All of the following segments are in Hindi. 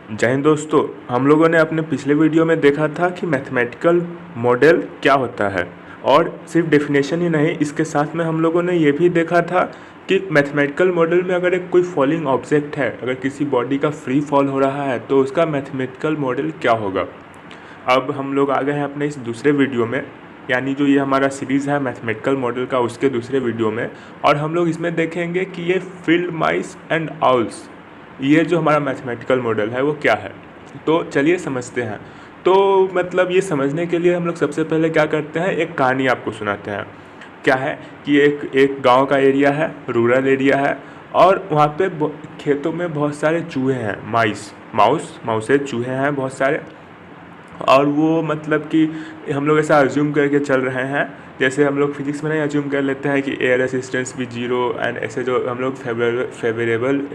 जय हिंद दोस्तों। हम लोगों ने अपने पिछले वीडियो में देखा था कि मैथमेटिकल मॉडल क्या होता है, और सिर्फ डेफिनेशन ही नहीं, इसके साथ में हम लोगों ने ये भी देखा था कि मैथमेटिकल मॉडल में अगर एक कोई फॉलिंग ऑब्जेक्ट है, अगर किसी बॉडी का फ्री फॉल हो रहा है तो उसका मैथमेटिकल मॉडल क्या होगा। अब हम लोग आ गए हैं अपने इस दूसरे वीडियो में, यानी जो ये हमारा सीरीज़ है मैथमेटिकल मॉडल का, उसके दूसरे वीडियो में। और हम लोग इसमें देखेंगे कि ये फील्ड माइस एंड आउल्स, ये जो हमारा मैथमेटिकल मॉडल है वो क्या है। तो चलिए समझते हैं। तो मतलब ये समझने के लिए हम लोग सबसे पहले क्या करते हैं, एक कहानी आपको सुनाते हैं। क्या है कि एक गांव का एरिया है, रूरल एरिया है, और वहाँ पे खेतों में बहुत सारे चूहे हैं, माउसे चूहे हैं बहुत सारे। और वो मतलब कि हम लोग ऐसा अज्यूम करके चल रहे हैं, जैसे हम लोग फिजिक्स में नहीं अज्यूम कर लेते हैं कि एयर रेसिस्टेंस भी जीरो एंड ऐसे जो हम लोग फेवरेबल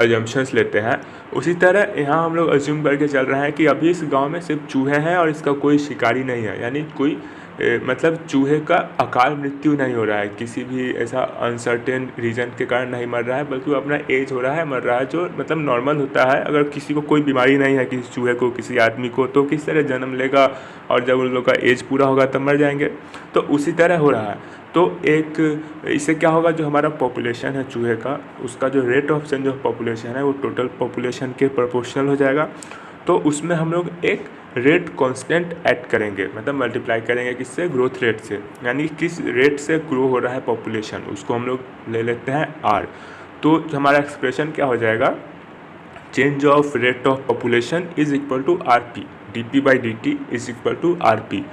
अजम्पशंस लेते हैं, उसी तरह यहाँ हम लोग अज्यूम करके चल रहे हैं कि अभी इस गांव में सिर्फ चूहे हैं और इसका कोई शिकारी नहीं है, यानी कोई मतलब चूहे का अकाल मृत्यु नहीं हो रहा है, किसी भी ऐसा अनसर्टेन रीज़न के कारण नहीं मर रहा है, बल्कि वो अपना एज हो रहा है, मर रहा है, जो मतलब नॉर्मल होता है। अगर किसी को कोई बीमारी नहीं है, किसी चूहे को, किसी आदमी को, तो किस तरह जन्म लेगा और जब उन लोग का एज पूरा होगा तब मर जाएंगे। तो उसी तरह हो रहा है। तो एक इससे क्या होगा, जो हमारा पॉपुलेशन है चूहे का, उसका जो rate of change of population है वो टोटल पॉपुलेशन के प्रोपोर्शनल हो जाएगा। तो उसमें हम लोग एक रेट कांस्टेंट ऐड करेंगे, मतलब मल्टीप्लाई करेंगे किससे, ग्रोथ रेट से, यानी किस रेट से ग्रो हो रहा है पॉपुलेशन, उसको हम लोग ले लेते हैं आर। तो हमारा एक्सप्रेशन क्या हो जाएगा, change of rate of population is equal to R P, D P by D T is equal to R P.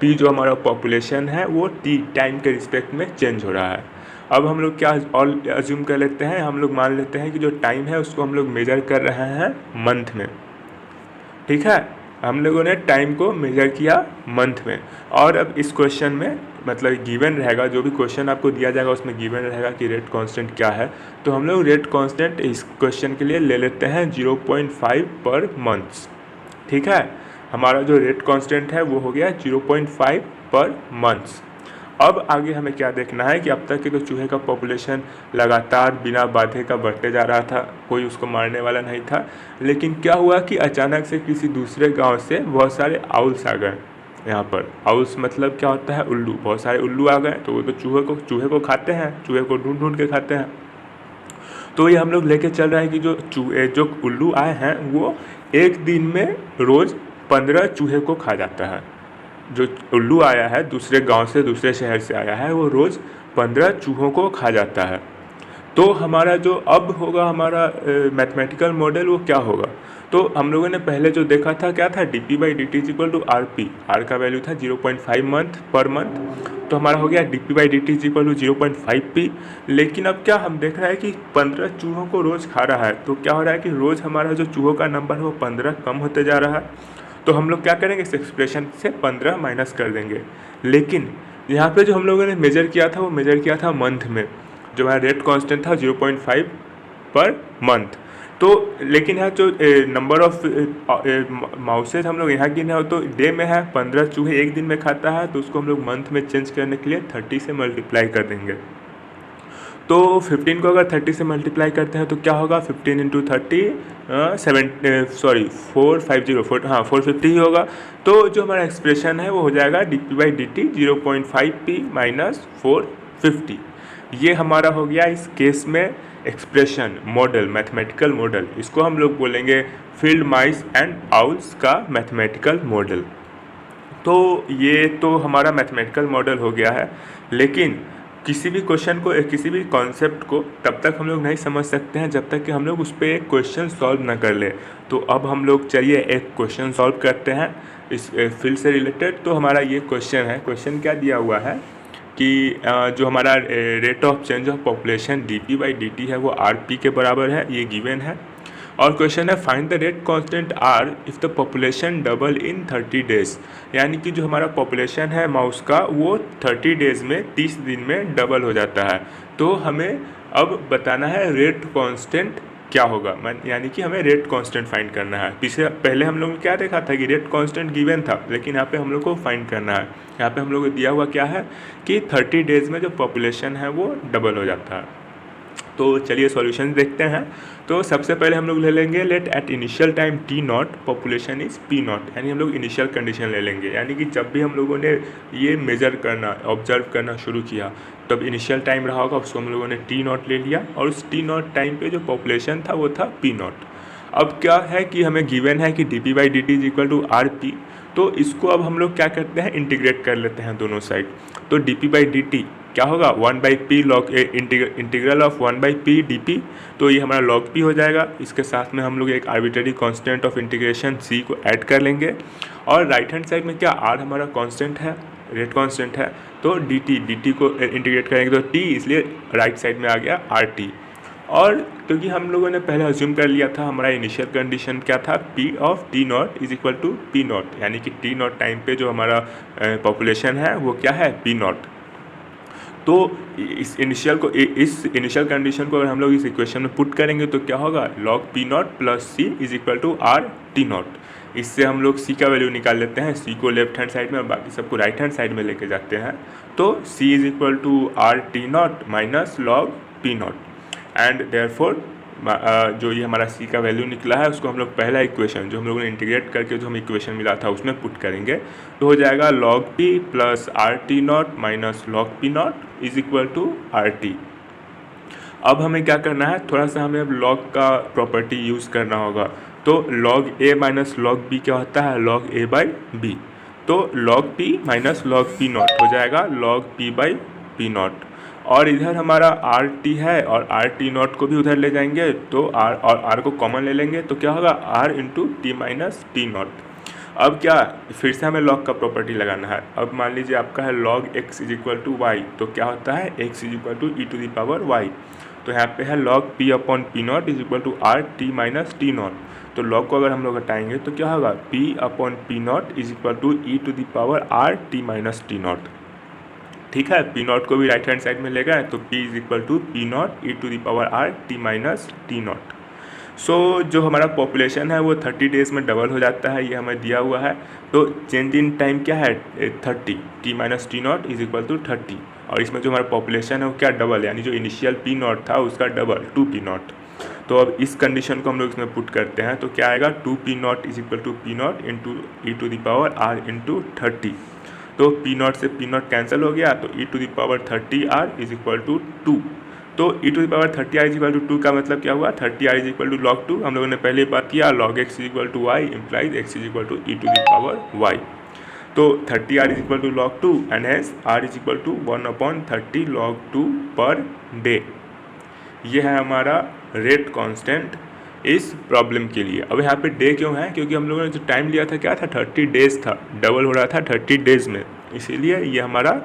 P जो हमारा पॉपुलेशन है वो टी टाइम के रिस्पेक्ट में चेंज हो रहा है। अब हम लोग क्या और अज्यूम कर लेते हैं, हम लोग मान लेते हैं कि जो टाइम है उसको हम लोग मेजर कर रहे हैं मंथ में। ठीक है, हम लोगों ने टाइम को मेजर किया मंथ में। और अब इस क्वेश्चन में मतलब गिवन रहेगा, जो भी क्वेश्चन आपको दिया जाएगा उसमें गिवन रहेगा कि रेट कांस्टेंट क्या है। तो हम लोग रेट कांस्टेंट इस क्वेश्चन के लिए ले लेते हैं 0.5 पर मंथ्स। ठीक है, हमारा जो रेट कांस्टेंट है वो हो गया 0.5 पर मंथ्स। अब आगे हमें क्या देखना है कि अब तक के तो चूहे का पॉपुलेशन लगातार बिना बाधे का बढ़ते जा रहा था, कोई उसको मारने वाला नहीं था। लेकिन क्या हुआ कि अचानक से किसी दूसरे गांव से बहुत सारे आउल्स आ गए। यहाँ पर आउल्स मतलब क्या होता है, उल्लू, बहुत सारे उल्लू आ गए। तो वो तो चूहे को खाते हैं, चूहे को ढूंढ ढूंढ के खाते हैं। तो ये हम लोग लेके चल रहे हैं कि जो उल्लू आए हैं वो एक दिन में रोज़ 15 चूहे को खा जाता है। जो उल्लू आया है दूसरे गांव से, दूसरे शहर से आया है, वो रोज़ 15 चूहों को खा जाता है। तो हमारा जो अब होगा हमारा मैथमेटिकल मॉडल, वो क्या होगा। तो हम लोगों ने पहले जो देखा था क्या था, D P by D T is equal to R P. R का वैल्यू था 0.5 मंथ पर मंथ, तो हमारा हो गया D P by D T is equal to 0.5 P. लेकिन अब क्या हम देख रहे हैं कि 15 चूहों को रोज़ खा रहा है, तो क्या हो रहा है कि रोज़ हमारा जो चूहों का नंबर है वो 15 कम होते जा रहा है। तो हम लोग क्या करेंगे, इस एक्सप्रेशन से 15 माइनस कर देंगे। लेकिन यहाँ पे जो हम लोगों ने मेजर किया था वो मेजर किया था मंथ में, जो हमारा रेट कांस्टेंट था 0.5 पर मंथ। तो लेकिन यहाँ जो नंबर ऑफ माउसेज हम लोग यहाँ गिने हो तो डे में है, 15 चूहे एक दिन में खाता है, तो उसको हम लोग मंथ में चेंज करने के लिए 30 से मल्टीप्लाई कर देंगे। तो 15 को अगर 30 से मल्टीप्लाई करते हैं तो क्या होगा, 15 इंटू 30 450 ही होगा। तो जो हमारा एक्सप्रेशन है वो हो जाएगा D P by D T 0.5 P minus 450। ये हमारा हो गया इस केस में एक्सप्रेशन मॉडल, मैथमेटिकल मॉडल। इसको हम लोग बोलेंगे फील्ड माइस एंड आउल्स का मैथमेटिकल मॉडल। तो ये तो हमारा मैथमेटिकल मॉडल हो गया है। लेकिन किसी भी क्वेश्चन को, किसी भी कॉन्सेप्ट को तब तक हम लोग नहीं समझ सकते हैं जब तक कि हम लोग उस पर एक क्वेश्चन सॉल्व ना कर ले। तो अब हम लोग चलिए एक क्वेश्चन सॉल्व करते हैं इस फील्ड से रिलेटेड। तो हमारा ये क्वेश्चन है, क्वेश्चन क्या दिया हुआ है कि जो हमारा rate of change of population D P by D T है वो आर पी के बराबर है, ये गिवन है। और क्वेश्चन है find the rate constant R if the population double in 30 days, यानी कि जो हमारा पॉपुलेशन है माउस का वो 30 डेज में, 30 दिन में डबल हो जाता है। तो हमें अब बताना है रेट कांस्टेंट क्या होगा, यानी कि हमें रेट कांस्टेंट फाइंड करना है। पहले हम लोग ने क्या देखा था कि रेट कांस्टेंट गिवन था, लेकिन यहाँ पे हम लोग को फाइंड करना है। यहाँ पे हम लोग को दिया हुआ क्या है कि 30 डेज में जो पॉपुलेशन है वो डबल हो जाता है। तो चलिए सॉल्यूशन देखते हैं। तो सबसे पहले हम लोग ले लेंगे let at initial time T naught population is P naught, यानी हम लोग इनिशियल कंडीशन ले लेंगे, यानी कि जब भी हम लोगों ने ये मेज़र करना ऑब्जर्व करना शुरू किया तब इनिशियल टाइम रहा होगा, उसको हम लोगों ने टी नॉट ले लिया और उस टी नॉट टाइम पे जो पॉपुलेशन था वो था पी नॉट। अब क्या है कि हमें गिवन है कि D P by D T is equal to R P, तो इसको अब हम लोग क्या करते हैं इंटीग्रेट कर लेते हैं दोनों साइड। तो D P by D T क्या होगा 1/p log integral of 1/p dt, तो ये हमारा log p हो जाएगा। इसके साथ में हम लोग एक arbitrary constant of integration c को ऐड कर लेंगे और राइट हैंड साइड में क्या r हमारा कांस्टेंट है, रेट कांस्टेंट है, तो dt को इंटीग्रेट करेंगे तो t, इसलिए राइट साइड में आ गया rt। और क्योंकि हम लोगों ने पहले अज्यूम कर लिया था हमारा इनिशियल कंडीशन क्या था p of T naught is equal to P naught, यानी कि टी नॉट टाइम पे जो हमारा पॉपुलेशन है वो क्या है पी नॉट। तो इस इनिशियल कंडीशन को अगर हम लोग इस इक्वेशन में पुट करेंगे तो क्या होगा log P naught plus C is equal to R T naught. इससे हम लोग सी का वैल्यू निकाल लेते हैं, सी को लेफ्ट हैंड साइड में और बाकी सबको राइट हैंड साइड में लेके जाते हैं। तो C is equal to R T not minus log P not and therefore जो ये हमारा सी का वैल्यू निकला है उसको हम लोग पहला इक्वेशन जो हम लोगों ने इंटीग्रेट करके जो हमें इक्वेशन मिला था उसमें पुट करेंगे, तो हो जाएगा log P plus R T not minus log P not is equal to R T. अब हमें क्या करना है, थोड़ा सा हमें अब लॉग का प्रॉपर्टी यूज़ करना होगा। तो लॉग ए माइनस लॉग बी क्या होता है लॉग ए बाई बी, तो log P minus log P not हो जाएगा log P by P not. और इधर हमारा आर टी है और आर टी नॉट को भी उधर ले जाएंगे तो आर और आर को कॉमन ले लेंगे तो क्या होगा R into T minus T naught. अब क्या फिर से हमें लॉग का प्रॉपर्टी लगाना है। अब मान लीजिए आपका है log X is equal to Y, तो क्या होता है X is equal to E to the power Y, तो यहाँ पे है log P upon P not is equal to R T minus T naught. तो लॉग को अगर हम लोग हटाएंगे तो क्या होगा P upon P not is equal to E to the power R T minus T naught. ठीक है, पी नॉट को भी राइट हैंड साइड में ले गए तो p is equal to P not E to the power R T minus T not. So जो हमारा पॉपुलेशन है वो 30 डेज़ में डबल हो जाता है, ये हमें दिया हुआ है। तो चेंज इन टाइम क्या है 30, T minus T naught is equal to 30, और इसमें जो हमारा पॉपुलेशन है वो क्या डबल, यानी जो इनिशियल पी नॉट था उसका डबल 2 पी नॉट। तो अब इस कंडीशन को हम लोग इसमें पुट करते हैं तो क्या आएगा 2 P not is equal to P not into E to the power R into 30। तो पी नॉट से पी नॉट कैंसिल हो गया तो E to the power 30 R is equal to 2। तो E to the power 30 R is equal to 2 का मतलब क्या हुआ 30 R is equal to log 2। हम लोगों ने पहले बात किया log X is equal to Y implies X is equal to E to the power Y. तो 30 R is equal to log 2 and hence R is equal to 1/30 log 2 per day. ये है हमारा रेट कांस्टेंट इस प्रॉब्लम के लिए। अब यहाँ पे डे क्यों है, क्योंकि हम लोगों ने जो टाइम लिया था क्या था 30 डेज़ था, डबल हो रहा था 30 डेज़ में, इसीलिए ये हमारा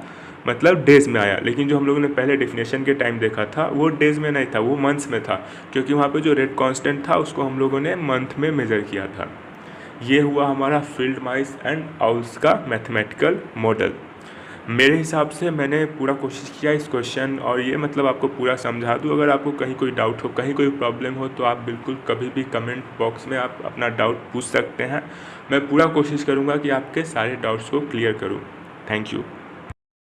मतलब डेज़ में आया। लेकिन जो हम लोगों ने पहले डेफिनेशन के टाइम देखा था वो डेज़ में नहीं था, वो मंथ्स में था, क्योंकि वहाँ पे जो रेट कांस्टेंट था उसको हम लोगों ने मंथ में मेज़र किया था। ये हुआ हमारा फील्ड माइस एंड आउल्स का मैथमेटिकल मॉडल। मेरे हिसाब से मैंने पूरा कोशिश किया इस क्वेश्चन और ये मतलब आपको पूरा समझा दूँ। अगर आपको कहीं कोई डाउट हो, कहीं कोई प्रॉब्लम हो तो आप बिल्कुल कभी भी कमेंट बॉक्स में आप अपना डाउट पूछ सकते हैं। मैं पूरा कोशिश करूँगा कि आपके सारे डाउट्स को क्लियर करूँ। Thank you.